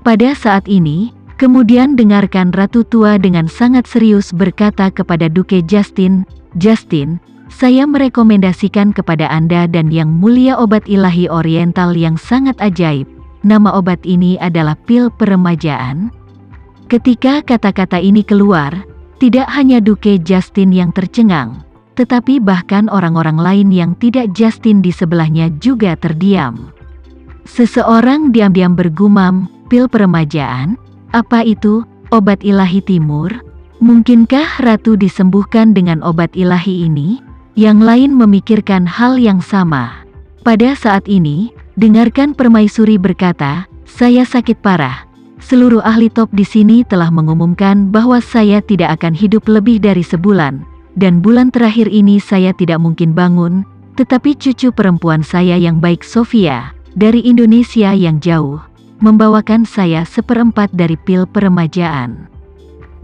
Pada saat ini, kemudian dengarkan Ratu Tua dengan sangat serius berkata kepada Duke Justin, "Justin, saya merekomendasikan kepada Anda dan Yang Mulia obat ilahi oriental yang sangat ajaib. Nama obat ini adalah pil peremajaan." Ketika kata-kata ini keluar, tidak hanya Duke Justin yang tercengang, tetapi bahkan orang-orang lain yang tidak Justin di sebelahnya juga terdiam. Seseorang diam-diam bergumam, "Pil peremajaan? Apa itu? Obat ilahi timur? Mungkinkah Ratu disembuhkan dengan obat ilahi ini?" Yang lain memikirkan hal yang sama. Pada saat ini, dengarkan Permaisuri berkata, "Saya sakit parah. Seluruh ahli top di sini telah mengumumkan bahwa saya tidak akan hidup lebih dari sebulan, dan bulan terakhir ini saya tidak mungkin bangun, tetapi cucu perempuan saya yang baik Sofia, dari Indonesia yang jauh, membawakan saya 1/4 dari pil peremajaan."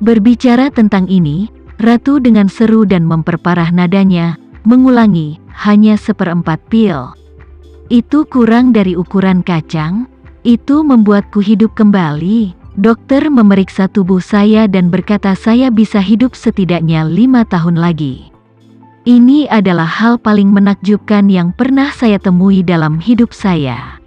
Berbicara tentang ini, Ratu dengan seru dan memperparah nadanya, mengulangi, "Hanya 1/4 pil. Itu kurang dari ukuran kacang. Itu membuatku hidup kembali." Dokter memeriksa tubuh saya dan berkata saya bisa hidup setidaknya 5 tahun lagi. Ini adalah hal paling menakjubkan yang pernah saya temui dalam hidup saya.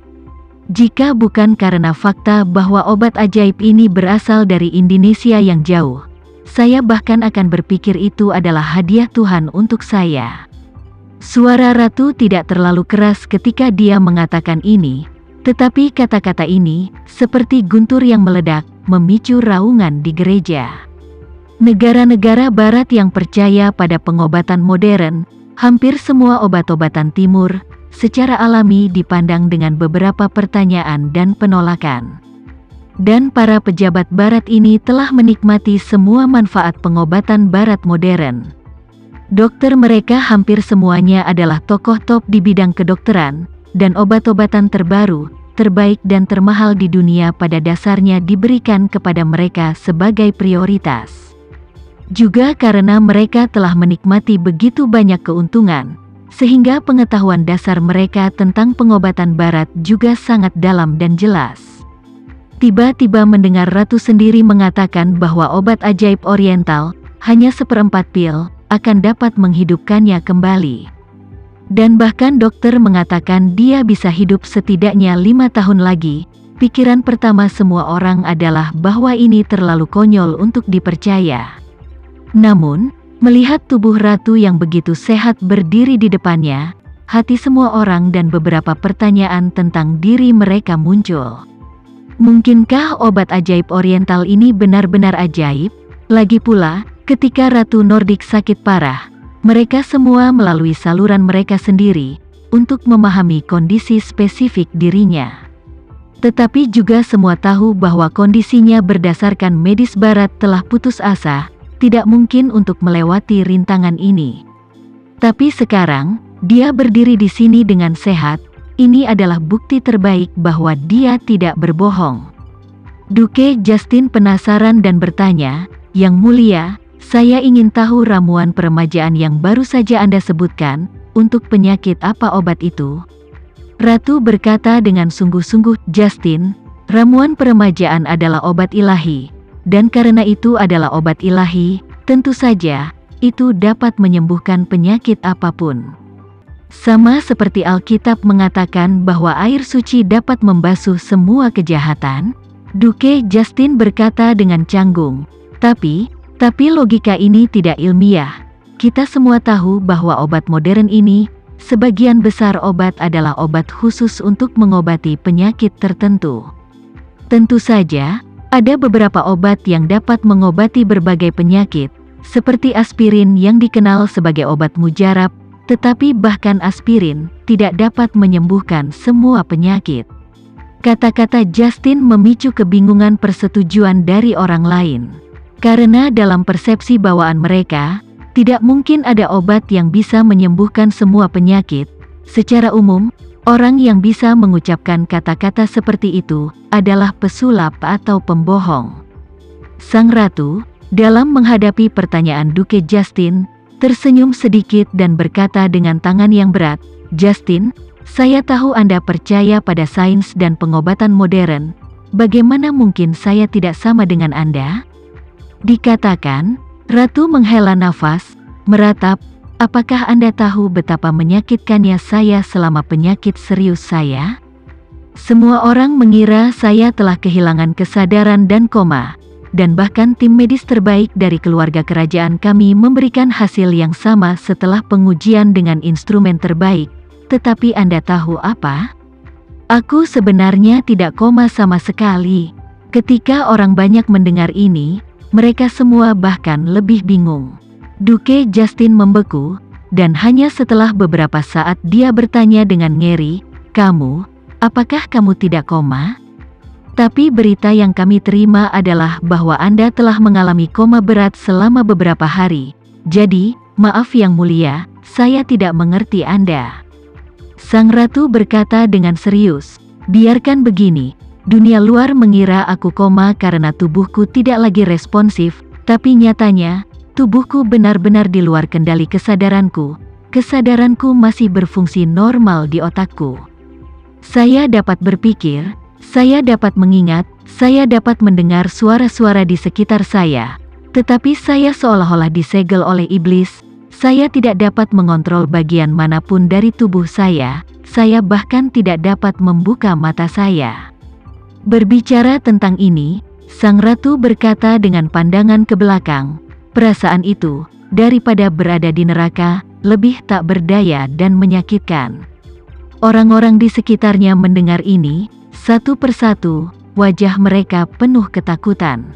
Jika bukan karena fakta bahwa obat ajaib ini berasal dari Indonesia yang jauh, saya bahkan akan berpikir itu adalah hadiah Tuhan untuk saya. Suara Ratu tidak terlalu keras ketika dia mengatakan ini, tetapi kata-kata ini, seperti guntur yang meledak, memicu raungan di gereja. Negara-negara Barat yang percaya pada pengobatan modern, hampir semua obat-obatan timur, secara alami dipandang dengan beberapa pertanyaan dan penolakan. Dan para pejabat Barat ini telah menikmati semua manfaat pengobatan Barat modern. Dokter mereka hampir semuanya adalah tokoh top di bidang kedokteran, dan obat-obatan terbaru, terbaik dan termahal di dunia pada dasarnya diberikan kepada mereka sebagai prioritas. Juga karena mereka telah menikmati begitu banyak keuntungan, sehingga pengetahuan dasar mereka tentang pengobatan Barat juga sangat dalam dan jelas. Tiba-tiba mendengar Ratu sendiri mengatakan bahwa obat ajaib oriental, hanya 1/4 pil, akan dapat menghidupkannya kembali. Dan bahkan dokter mengatakan dia bisa hidup setidaknya 5 tahun lagi. Pikiran pertama semua orang adalah bahwa ini terlalu konyol untuk dipercaya. Namun, melihat tubuh Ratu yang begitu sehat berdiri di depannya, hati semua orang dan beberapa pertanyaan tentang diri mereka muncul. Mungkinkah obat ajaib oriental ini benar-benar ajaib? Lagi pula, ketika Ratu Nordik sakit parah, mereka semua melalui saluran mereka sendiri untuk memahami kondisi spesifik dirinya. Tetapi juga semua tahu bahwa kondisinya berdasarkan medis Barat telah putus asa, tidak mungkin untuk melewati rintangan ini. Tapi sekarang, dia berdiri di sini dengan sehat. Ini adalah bukti terbaik bahwa dia tidak berbohong. Duke Justin penasaran dan bertanya, "Yang Mulia, saya ingin tahu ramuan peremajaan yang baru saja Anda sebutkan, untuk penyakit apa obat itu?" Ratu berkata dengan sungguh-sungguh, "Justin, ramuan peremajaan adalah obat ilahi, dan karena itu adalah obat ilahi, tentu saja, itu dapat menyembuhkan penyakit apapun. Sama seperti Alkitab mengatakan bahwa air suci dapat membasuh semua kejahatan." Duke Justin berkata dengan canggung, Tapi logika ini tidak ilmiah. Kita semua tahu bahwa obat modern ini, sebagian besar obat adalah obat khusus untuk mengobati penyakit tertentu. Tentu saja, ada beberapa obat yang dapat mengobati berbagai penyakit, seperti aspirin yang dikenal sebagai obat mujarab, tetapi bahkan aspirin tidak dapat menyembuhkan semua penyakit. Kata-kata Justin memicu kebingungan persetujuan dari orang lain. Karena dalam persepsi bawaan mereka, tidak mungkin ada obat yang bisa menyembuhkan semua penyakit. Secara umum, orang yang bisa mengucapkan kata-kata seperti itu adalah pesulap atau pembohong. Sang Ratu, dalam menghadapi pertanyaan Duke Justin, tersenyum sedikit dan berkata dengan tangan yang berat, "Justin, saya tahu Anda percaya pada sains dan pengobatan modern. bagaimana mungkin saya tidak sama dengan Anda? Dikatakan, Ratu menghela nafas, meratap, apakah Anda tahu betapa menyakitkannya saya selama penyakit serius saya? Semua orang mengira saya telah kehilangan kesadaran dan koma, dan bahkan tim medis terbaik dari keluarga kerajaan kami memberikan hasil yang sama setelah pengujian dengan instrumen terbaik. Tetapi Anda tahu apa? Aku sebenarnya tidak koma sama sekali. Ketika orang banyak mendengar ini, mereka semua bahkan lebih bingung. Duke Justin membeku, dan hanya setelah beberapa saat dia bertanya dengan ngeri, apakah kamu tidak koma? Tapi berita yang kami terima adalah bahwa Anda telah mengalami koma berat selama beberapa hari. Jadi, maaf yang mulia, saya tidak mengerti Anda. Sang Ratu berkata dengan serius, biarkan begini, dunia luar mengira aku koma karena tubuhku tidak lagi responsif, tapi nyatanya, tubuhku benar-benar di luar kendali kesadaranku. Kesadaranku masih berfungsi normal di otakku. Saya dapat berpikir, saya dapat mengingat, saya dapat mendengar suara-suara di sekitar saya. Tetapi saya seolah-olah disegel oleh iblis, saya tidak dapat mengontrol bagian manapun dari tubuh saya bahkan tidak dapat membuka mata saya. Berbicara tentang ini, Sang Ratu berkata dengan pandangan ke belakang, perasaan itu, daripada berada di neraka, lebih tak berdaya dan menyakitkan. Orang-orang di sekitarnya mendengar ini, satu persatu, wajah mereka penuh ketakutan.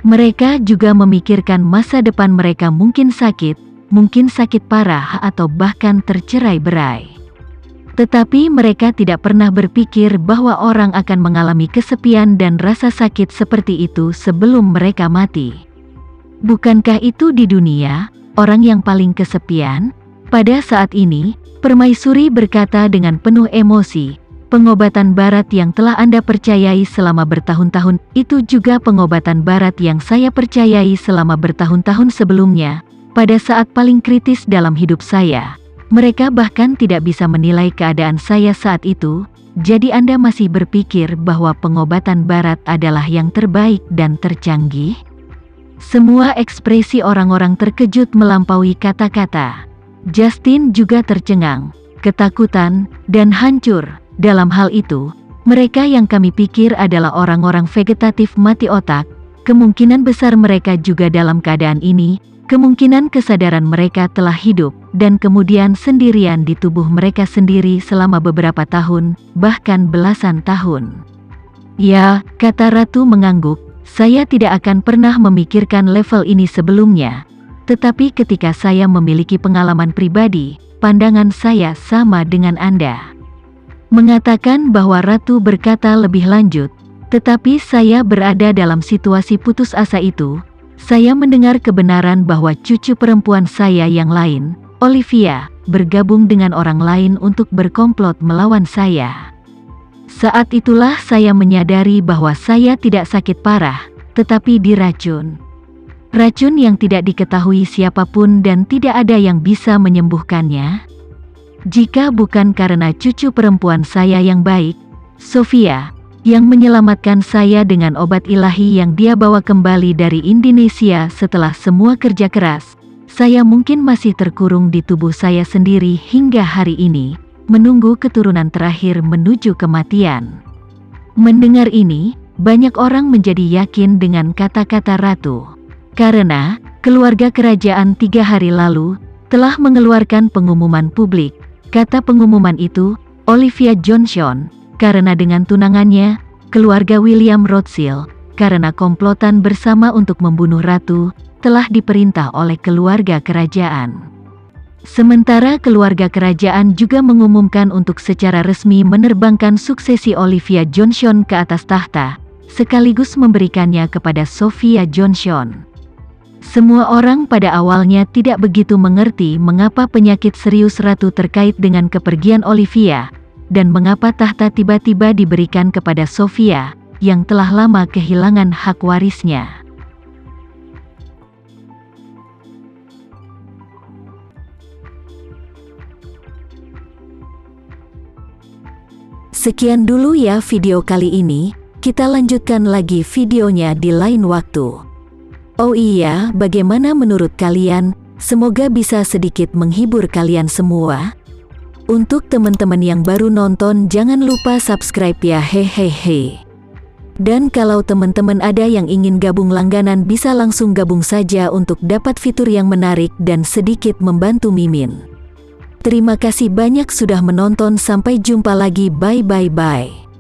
Mereka juga memikirkan masa depan mereka mungkin sakit parah atau bahkan tercerai-berai. Tetapi mereka tidak pernah berpikir bahwa orang akan mengalami kesepian dan rasa sakit seperti itu sebelum mereka mati. Bukankah itu di dunia, orang yang paling kesepian? Pada saat ini, Permaisuri berkata dengan penuh emosi, pengobatan barat yang telah Anda percayai selama bertahun-tahun, itu juga pengobatan barat yang saya percayai selama bertahun-tahun sebelumnya. Pada saat paling kritis dalam hidup saya, mereka bahkan tidak bisa menilai keadaan saya saat itu, jadi Anda masih berpikir bahwa pengobatan barat adalah yang terbaik dan tercanggih? Semua ekspresi orang-orang terkejut melampaui kata-kata. Justin juga tercengang, ketakutan, dan hancur. Dalam hal itu, mereka yang kami pikir adalah orang-orang vegetatif mati otak, kemungkinan besar mereka juga dalam keadaan ini, kemungkinan kesadaran mereka telah hidup, dan kemudian sendirian di tubuh mereka sendiri selama beberapa tahun, bahkan belasan tahun. Ya, kata Ratu mengangguk, saya tidak akan pernah memikirkan level ini sebelumnya. Tetapi ketika saya memiliki pengalaman pribadi, pandangan saya sama dengan Anda. Mengatakan bahwa Ratu berkata lebih lanjut, tetapi saya berada dalam situasi putus asa itu, saya mendengar kebenaran bahwa cucu perempuan saya yang lain, Olivia, bergabung dengan orang lain untuk berkomplot melawan saya. Saat itulah saya menyadari bahwa saya tidak sakit parah, tetapi diracun. Racun yang tidak diketahui siapapun dan tidak ada yang bisa menyembuhkannya. Jika bukan karena cucu perempuan saya yang baik, Sofia, yang menyelamatkan saya dengan obat ilahi yang dia bawa kembali dari Indonesia setelah semua kerja keras, saya mungkin masih terkurung di tubuh saya sendiri hingga hari ini, menunggu keturunan terakhir menuju kematian. Mendengar ini, banyak orang menjadi yakin dengan kata-kata Ratu. Karena, keluarga kerajaan 3 hari lalu, telah mengeluarkan pengumuman publik. Kata pengumuman itu, Olivia Johnson, karena dengan tunangannya, keluarga William Rothschild, karena komplotan bersama untuk membunuh Ratu, telah diperintah oleh keluarga kerajaan. Sementara keluarga kerajaan juga mengumumkan untuk secara resmi menerbangkan suksesi Olivia Johnson ke atas tahta, sekaligus memberikannya kepada Sophia Johnson. Semua orang pada awalnya tidak begitu mengerti mengapa penyakit serius Ratu terkait dengan kepergian Olivia, dan mengapa tahta tiba-tiba diberikan kepada Sophia, yang telah lama kehilangan hak warisnya. Sekian dulu ya video kali ini. Kita lanjutkan lagi videonya di lain waktu. Oh iya, bagaimana menurut kalian? Semoga bisa sedikit menghibur kalian semua. Untuk teman-teman yang baru nonton, jangan lupa subscribe ya, hehehe. Dan kalau teman-teman ada yang ingin gabung langganan, bisa langsung gabung saja untuk dapat fitur yang menarik dan sedikit membantu Mimin. Terima kasih banyak sudah menonton, sampai jumpa lagi, bye.